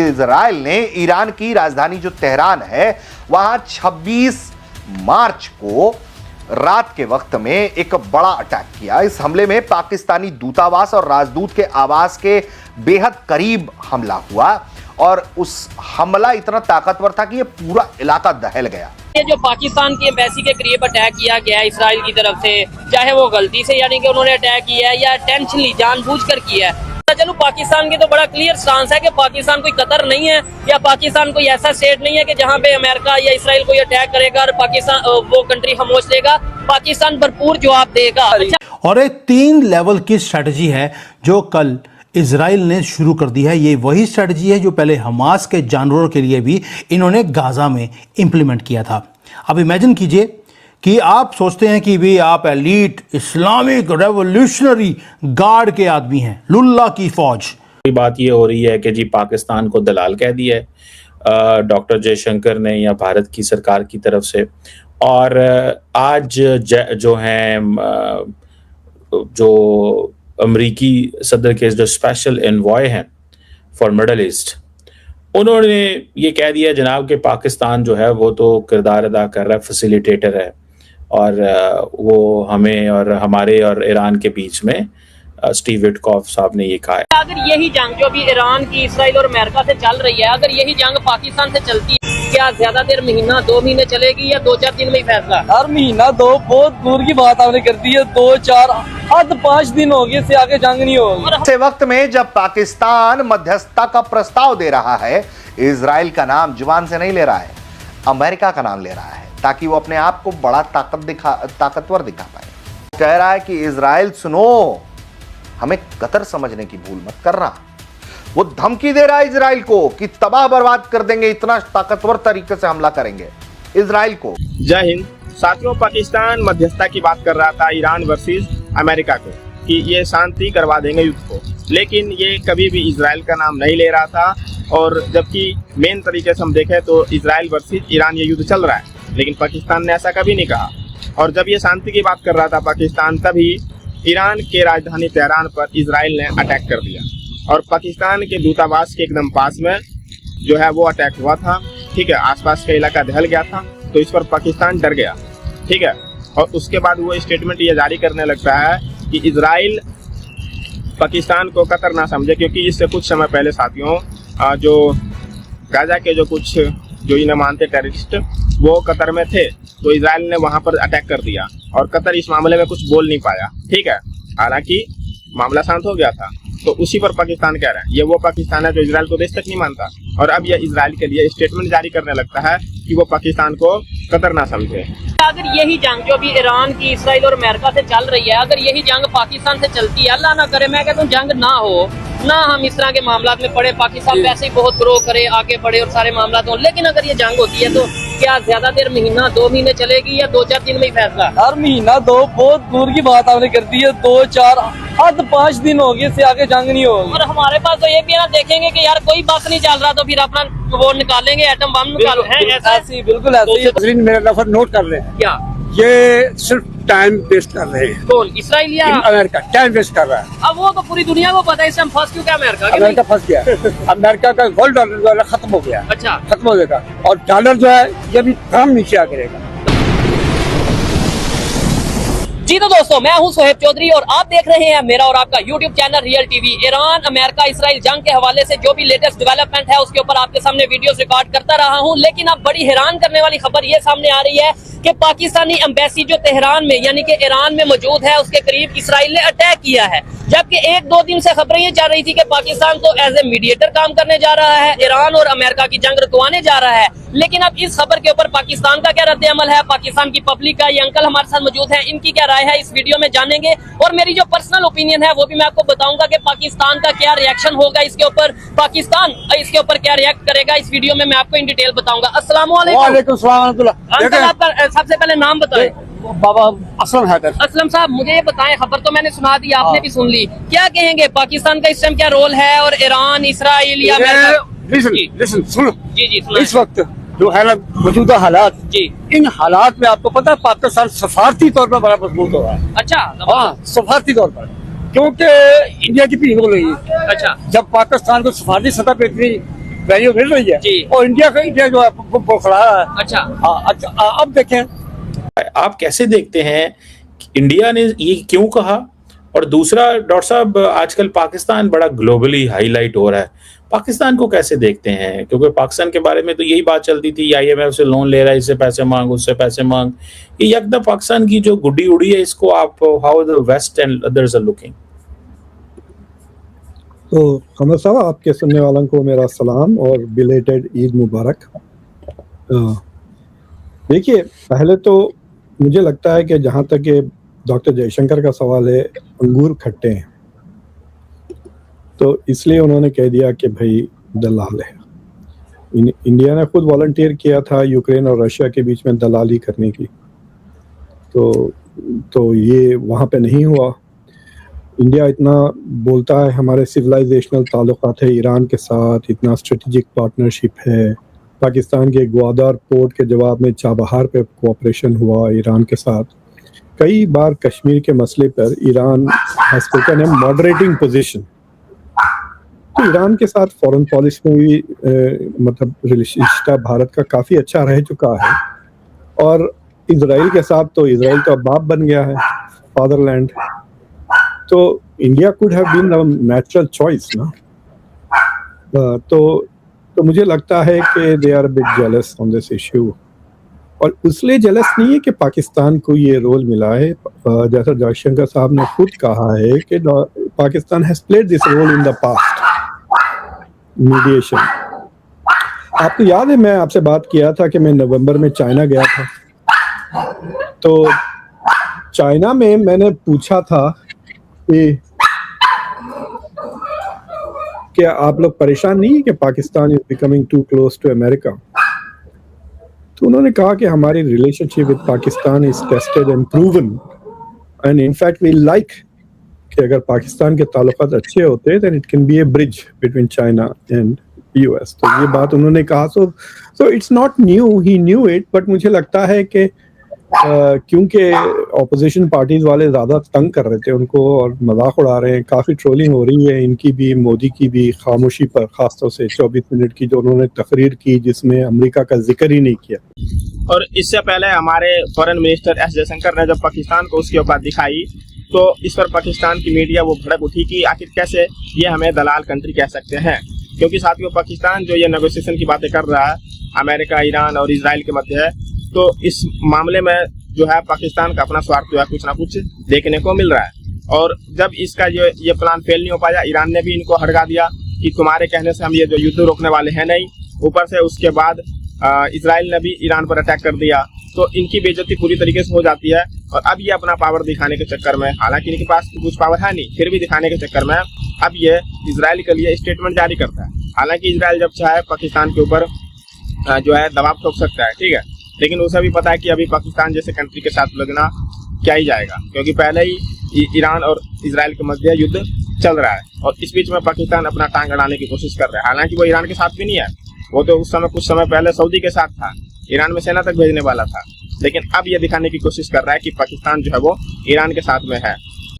Israel ने Iran की राजधानी जो तेहरान है वहां 26 मार्च को रात के वक्त में एक बड़ा अटैक किया। इस हमले में पाकिस्तानी दूतावास और राजदूत के आवास के बेहद करीब हमला हुआ और उस हमला इतना ताकतवर था कि ये पूरा इलाका दहल गया। ये जो पाकिस्तान की एम्बेसी के करीब अटैक किया गया इजराइल की तरफ से, चाहे वो गलती से यानी कि उन्होंने अटैक किया है या इंटेंशनली जानबूझकर किया है, चलो पाकिस्तान की तो बड़ा क्लियर स्टांस है कि पाकिस्तान कोई कतर नहीं है या पाकिस्तान कोई ऐसा स्टेट नहीं है कि जहां पे अमेरिका या इजराइल कोई अटैक करेगा और पाकिस्तान वो कंट्री खामोश देगा। पाकिस्तान भरपूर जवाब देगा। और एक 3 लेवल की स्ट्रेटजी है जो कल इजराइल ने शुरू कर दी है। ये वही स्ट्रेटजी है जो पहले हमास के जानवरों के लिए भी इन्होंने गाजा में इंप्लीमेंट किया था। अब इमेजिन कीजिए कि आप सोचते हैं कि भी आप एलीट इस्लामिक रेवोल्यूशनरी गार्ड के आदमी हैं, लुल्ला की फौज। बात ये हो रही है कि जी पाकिस्तान को दलाल कह दिया है डॉक्टर जयशंकर ने या भारत की सरकार की तरफ से। और आज जो हैं जो अमरीकी सदर के जो स्पेशल एनवॉय हैं फॉर मिडल ईस्ट, उन्होंने ये कह दिया जनाब कि पाकिस्तान जो है वो तो किरदार अदा कर रहा है, फैसिलिटेटर है, और वो हमें और हमारे और ईरान के बीच में स्टीव विटकॉफ साहब ने ये कहा है। अगर यही जंग जो भी ईरान की इसराइल और अमेरिका से चल रही है, अगर यही जंग पाकिस्तान से चलती है, क्या ज्यादा देर महीना 2 महीने चलेगी या 2-4 दिन में ही फैसला? हर महीना 2 बहुत दूर की बात आपने कर दी है। 2-4 हद 5 दिन हो गए, इससे आगे जंग नहीं होगी। ऐसे वक्त में जब पाकिस्तान मध्यस्थता का प्रस्ताव दे रहा है, इजराइल का नाम जुबान से नहीं ले रहा है, अमेरिका का नाम ले रहा है ताकि वो अपने आप को बड़ा ताकतवर दिखा पाए। कह रहा है कि इजराइल सुनो, हमें कतर समझने की भूल मत करना। वो धमकी दे रहा है इजराइल को कि तबाह बर्बाद कर देंगे, इतना ताकतवर तरीके से हमला करेंगे इजराइल को। जय हिंद साथियों, पाकिस्तान मध्यस्थता की बात कर रहा था ईरान वर्सेस अमेरिका को कि ये शांति करवा देंगे युद्ध को, लेकिन ये कभी भी इजराइल का नाम नहीं ले रहा था। और जबकि मेन तरीके से हम देखें तो इजराइल वर्सेस ईरान ये युद्ध चल रहा है, लेकिन पाकिस्तान ने ऐसा कभी नहीं कहा। और जब ये शांति की बात कर रहा था पाकिस्तान, तभी ईरान के राजधानी तेहरान पर इजराइल ने अटैक कर दिया और पाकिस्तान के दूतावास के एकदम पास में जो है वो अटैक हुआ था। ठीक है, आसपास का इलाका दहल गया था, तो इस पर पाकिस्तान डर गया। ठीक है, और उसके बाद वो स्टेटमेंट ये जारी करने लगता है कि इजराइल पाकिस्तान को कतर ना समझे, क्योंकि इससे कुछ समय पहले साथियों जो गाजा के जो इन्हें मानते टेररिस्ट वो कतर में थे, तो इजराइल ने वहां पर अटैक कर दिया और कतर इस मामले में कुछ बोल नहीं पाया। ठीक है, हालांकि मामला शांत हो गया था, तो उसी पर पाकिस्तान कह रहा है ये वो पाकिस्तान है जो इजराइल को देश तक नहीं मानता, और अब यह इजराइल के लिए स्टेटमेंट जारी करने लगता है कि वो पाकिस्तान को कतर ना समझे। अगर यही जंग जो भी ईरान की इसराइल और अमेरिका से चल रही है, अगर यही जंग पाकिस्तान से चलती है, अल्लाह ना करे मैं कहता हूँ जंग ना हो, ना हम इस तरह के मामला में पड़े, पाकिस्तान वैसे ही बहुत ग्रो करे, आगे बढ़े और सारे मामला हो, लेकिन अगर ये जंग होती है तो क्या ज्यादा देर महीना 2 महीने चलेगी या 2-4 दिन में ही फैसला? हर महीना 2 बहुत दूर की बात आपने कर दी है। 2-4 हद 5 दिन हो गए, इससे आगे जंग नहीं होगी। और हमारे पास तो ये भी है ना, देखेंगे कि यार कोई बस नहीं चल रहा तो फिर अपना वो निकालेंगे, एटम बम निकाल हैं, ऐसे बिल्कुल ऐसे। मेरा नफर नोट कर रहे हैं, क्या ये सिर्फ टाइम वेस्ट कर रहे हैं। कौन? इसराइल या अमेरिका टाइम वेस्ट कर रहा है। अब वो तो पूरी दुनिया को पता है, इससे हम फंस क्यों? क्या अमेरिका फंस गया। अमेरिका का गोल्ड डॉलर जो है खत्म हो गया। अच्छा, खत्म हो जाएगा और डॉलर जो है ये भी कम नीचे आ करेगा। जी तो दोस्तों, मैं हूं सोहेब चौधरी और आप देख रहे हैं मेरा और आपका YouTube channel real TV. Iran America Israel जंग के हवाले से जो भी लेटेस्ट डेवलपमेंट है उसके ऊपर आपके सामने वीडियोस रिकॉर्ड करता रहा हूं, लेकिन अब बड़ी हैरान करने वाली खबर ये सामने आ रही है कि पाकिस्तानी एम्बेसी जो तेहरान में यानी कि ईरान में मौजूद है उसके करीब इसराइल ने अटैक किया है। जबकि 1-2 दिन से खबरें ये चल रही थी कि पाकिस्तान तो एज ए मीडिएटर काम करने जा रहा है, ईरान और अमेरिका की जंग रुकवाने जा रहा है, लेकिन अब इस खबर के ऊपर पाकिस्तान का क्या रद्द अमल है, पाकिस्तान की पब्लिक का, ये अंकल हमारे साथ मौजूद है, इनकी क्या राय है इस वीडियो में जानेंगे। और मेरी जो पर्सनल ओपिनियन है वो भी मैं आपको बताऊंगा कि पाकिस्तान का क्या रिएक्शन होगा इसके ऊपर, पाकिस्तान इसके ऊपर क्या रिएक्ट करेगा, इस वीडियो में मैं आपको इन डिटेल बताऊंगा। अस्सलाम वालेकुम। अंकल आपका सबसे पहले नाम बताएं। बाबा असलम हैदर। असलम साहब, मुझे ये बताएं, खबर तो मैंने सुना दी, आपने भी सुन ली, क्या कहेंगे पाकिस्तान का इस टाइम क्या रोल है और ईरान इसराइल या लिसन सुनो, जी इस वक्त जो है ना मौजूदा हालात जी, इन हालात में आपको पता है पाकिस्तान सफारती तौर पर बड़ा मजबूत हो रहा है। अच्छा, हाँ, सफारती तौर पर, क्योंकि इंडिया की भीड़ हो रही है। अच्छा, जब पाकिस्तान को सफारती सतह पे इतनी वैल्यू मिल रही है जी। और इंडिया जो है वो खड़ा है। अच्छा, अच्छा अब देखें आप कैसे देखते हैं कि इंडिया ने ये क्यों कहा? और दूसरा डॉक्टर साहब, आजकल पाकिस्तान बड़ा ग्लोबली हाईलाइट हो रहा है, पाकिस्तान को कैसे देखते हैं? क्योंकि पाकिस्तान के बारे में तो यही बात चलती थी, IMF से लोन ले रहा है, इससे पैसे मांग, उससे पैसे मांग। ये यकदम पाकिस्तान की जो गुड्डी उड़ी है, इसको आप how the West and others are looking? तो कमर साहब, आपके सुनने वालों को मेरा सलाम और बिलेटेड ईद मुबारक। देखिए, पहले तो मुझे लगता है कि जहाँ तक ये डॉक्टर जयशंकर का सवाल है, अंगूर खट्टे हैं, तो इसलिए उन्होंने कह दिया कि भाई दलाल है। इंडिया ने खुद वॉलंटियर किया था यूक्रेन और रशिया के बीच में दलाली करने की, तो ये वहाँ पे नहीं हुआ। इंडिया इतना बोलता है हमारे सिविलाइजेशनल ताल्लुकात है ईरान के साथ, इतना स्ट्रेटेजिक पार्टनरशिप है। पाकिस्तान के ग्वादर पोर्ट के जवाब में चाबहार पे कोऑपरेशन हुआ ईरान के साथ। कई बार कश्मीर के मसले पर Iran has taken a moderating position. तो ईरान के साथ फॉरेन पॉलिसी में भी मतलब रिश्ता भारत का काफ़ी अच्छा रह चुका है। और इजराइल के साथ तो इजराइल तो अब बाप बन गया है, फादरलैंड। तो India could have been a natural choice ना। तो मुझे लगता है कि they are bit jealous on this issue, और इसलिए जेलस नहीं है कि पाकिस्तान को ये रोल मिला है। जैसा जयशंकर साहब ने खुद कहा है कि Pakistan has played this role in the past, mediation. आपको याद है मैं आपसे बात किया था कि मैं नवंबर में चाइना गया था, तो चाइना में मैंने पूछा था कि क्या आप लोग परेशान नहीं है कि Pakistan is becoming too close to America? तो उन्होंने कहा कि हमारी relationship with Pakistan is tested and proven, and in fact we like कि अगर पाकिस्तान के ताल्लुकात अच्छे होते then it can be a bridge between China and US। तो ये बात उन्होंने कहा। So it's not new, he knew it, but मुझे लगता है कि क्योंकि ऑपोजिशन पार्टीज वाले ज़्यादा तंग कर रहे थे उनको और मजाक उड़ा रहे हैं, काफ़ी ट्रोलिंग हो रही है इनकी भी, मोदी की भी, खामोशी पर, खासतौर से 24 मिनट की जो उन्होंने तकरीर की जिसमें अमेरिका का जिक्र ही नहीं किया। और इससे पहले हमारे फॉरेन मिनिस्टर एस जयशंकर ने जब पाकिस्तान को उसकी औकात दिखाई, तो इस पर पाकिस्तान की मीडिया वो भड़क उठी कि आखिर कैसे ये हमें दलाल कंट्री कह सकते हैं। क्योंकि साथियों, पाकिस्तान जो ये नेगोशिएशन की बातें कर रहा है अमेरिका, ईरान और इजराइल के मध्य है, तो इस मामले में जो है पाकिस्तान का अपना स्वार्थ जो है कुछ ना कुछ देखने को मिल रहा है। और जब इसका जो ये प्लान फेल नहीं हो पाया, ईरान ने भी इनको हड़का दिया कि तुम्हारे कहने से हम ये जो युद्ध रोकने वाले हैं नहीं। ऊपर से उसके बाद इजराइल ने भी ईरान पर अटैक कर दिया, तो इनकी बेइज्जती पूरी तरीके से हो जाती है। और अब ये अपना पावर दिखाने के चक्कर में, हालांकि इनके पास कुछ पावर है नहीं, फिर भी दिखाने के चक्कर में अब ये इजराइल के लिए स्टेटमेंट जारी करता है। हालांकि इजराइल जब चाहे पाकिस्तान के ऊपर जो है दबाव ठोक सकता है, ठीक है, लेकिन उसे भी पता है कि अभी पाकिस्तान जैसे कंट्री के साथ लगना क्या ही जाएगा, क्योंकि पहले ही ईरान और इजराइल के मध्य युद्ध चल रहा है और इस बीच में पाकिस्तान अपना टांग अड़ाने की कोशिश कर रहा है। हालांकि वो ईरान के साथ भी नहीं है, वो तो उस समय कुछ समय पहले सऊदी के साथ था, ईरान में सेना तक भेजने वाला था, लेकिन अब ये दिखाने की कोशिश कर रहा है कि पाकिस्तान जो है वो ईरान के साथ में है।